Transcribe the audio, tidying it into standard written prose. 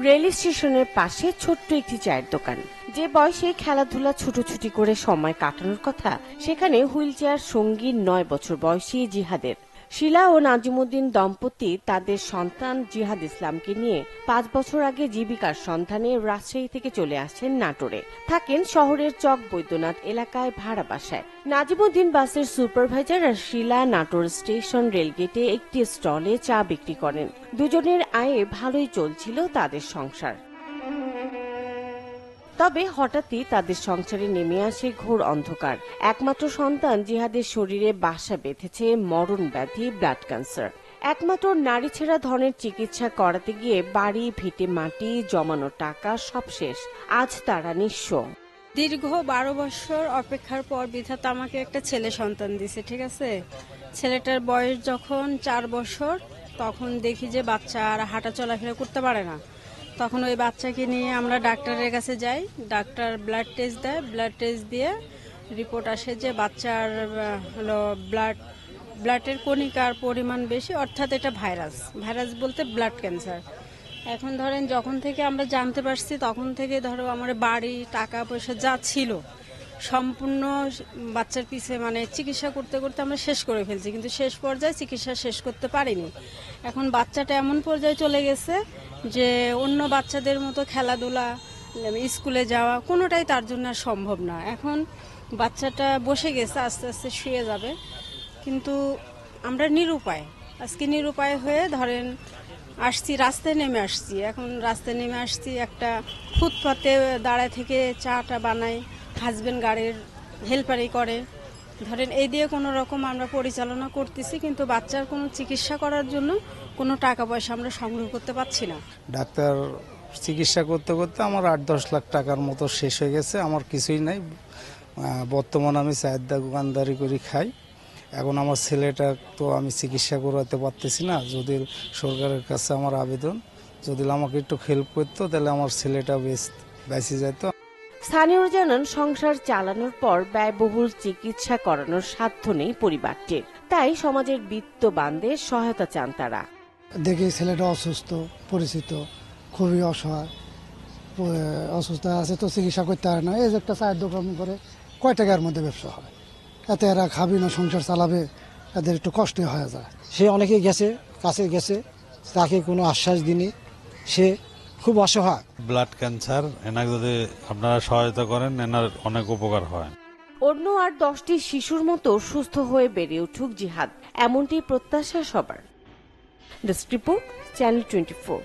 Rail স্টেশনের পাশে ছোট্ট একটি চায়ের দোকান। যে বয়সে খেলাধুলা ছুটোছুটি করে সময় কাটানোর কথা, সেখানে হুইল চেয়ার সঙ্গী 9 বছর বয়সী জিহাদের। শিলা ও নাজিমুদ্দিন দম্পতি তাদের সন্তান জিহাদ ইসলামকে নিয়ে 5 বছর আগে জীবিকার সন্ধানে রাজশাহী থেকে চলে আসেন নাটোরে। থাকেন শহরের চক বৈদ্যনাথ এলাকায় ভাড়া বাসায়। নাজিমুদ্দিন বাসের সুপারভাইজার আর শিলা নাটোর স্টেশন রেলগেটে একটি স্টলে চা বিক্রি করেন। দুজনের আয়ে ভালোই চলছিল তাদের সংসার। তবে হঠাৎই তাদের সংসারে নেমে আসে ঘোর অন্ধকার। একমাত্র সন্তান জিহাদের শরীরে বাসা বেঁধেছে মরণ ব্যাধি ব্লাড ক্যান্সার। একমাত্র নারী ছেঁড়া ধরনের চিকিৎসা করাতে গিয়ে বাড়ি ভিটে মাটি জমানো টাকা সব শেষ। আজ তারা নিঃস্ব। দীর্ঘ 12 বছর অপেক্ষার পর বিধাতা আমাকে একটা ছেলে সন্তান দিছে, ঠিক আছে। ছেলেটার বয়স যখন 4 বছর, তখন দেখি যে বাচ্চা আর হাঁটা চলাফেরা করতে পারে না। তখন ওই বাচ্চাকে নিয়ে আমরা ডাক্তারের কাছে যাই। ডাক্তার ব্লাড টেস্ট দেয়। ব্লাড টেস্ট দিয়ে রিপোর্ট আসে যে বাচ্চার হলো ব্লাডের কণিকার পরিমাণ বেশি, অর্থাৎ এটা ভাইরাস বলতে ব্লাড ক্যান্সার। এখন ধরেন যখন থেকে আমরা জানতে পারছি তখন থেকে ধরো আমার বাড়ি টাকা পয়সা যা ছিল সম্পূর্ণ বাচ্চার পিছে মানে চিকিৎসা করতে করতে আমরা শেষ করে ফেলছি, কিন্তু শেষ পর্যায়ে চিকিৎসা শেষ করতে পারিনি। এখন বাচ্চাটা এমন পর্যায়ে চলে গেছে যে অন্য বাচ্চাদের মতো খেলাধুলা, স্কুলে যাওয়া কোনোটাই তার জন্য আর সম্ভব না। এখন বাচ্চাটা বসে গেছে, আস্তে আস্তে শুয়ে যাবে, কিন্তু আমরা নিরুপায়। আজকে নিরুপায় হয়ে ধরেন আসছি, রাস্তায় নেমে আসছি। এখন রাস্তায় নেমে আসছি, একটা ফুটপাতে দাঁড়ায় থেকে চাটা বানাই, হাজবেন্ড গাড়ির হেল্পারই করে। ধরেন এই দিয়ে কোনো রকম আমরা পরিচালনা করতেছি, কিন্তু বাচ্চার কোনো চিকিৎসা করার জন্য কোনো টাকা পয়সা আমরা সংগ্রহ করতে পারছি না। ডাক্তার চিকিৎসা করতে করতে আমার 8-10 লাখ টাকার মতো শেষ হয়ে গেছে। আমার কিছুই নাই। বর্তমানে আমি চায়ের দোকানদারি করে খাই। এখন আমার ছেলেটা তো আমি চিকিৎসা করাতে পারতেছি না। যদি সরকারের কাছে আমার আবেদন, যদি আমাকে একটু হেল্প করতো তাহলে আমার ছেলেটা বেঁচে যেত। স্থানীয়রা জানান, সংসার চালানোর পর ব্যয়বহুল চিকিৎসা করানোর সাধ্য নেই পরিবারটির। তাই সমাজের বিত্তবানদের সহায়তা চান তারা। দেখি ছেলেটা অসুস্থ, পরিচিত, খুবই অসহায়, অসুস্থ আছে তো চিকিৎসা করতে পারে না। এই যে একটা চায়ের দোকান করে কয় টাকার মধ্যে ব্যবসা হবে, এতে এরা খাবি না, সংসার চালাবে, এদের একটু কষ্ট হয়ে যায়। সে অনেকে গেছে, কাছে গেছে, তাকে কোনো আশ্বাস দিনি, সে খুব অসহায়। ব্লাড ক্যান্সার, এনাকে যদি আপনারা সহায়তা করেন এনার অনেক উপকার হয়। অন্য আর 10টি শিশুর মতো সুস্থ হয়ে বেড়ে উঠুক জিহাদ, এমনটি প্রত্যাশা সবার। Desk report, channel 24।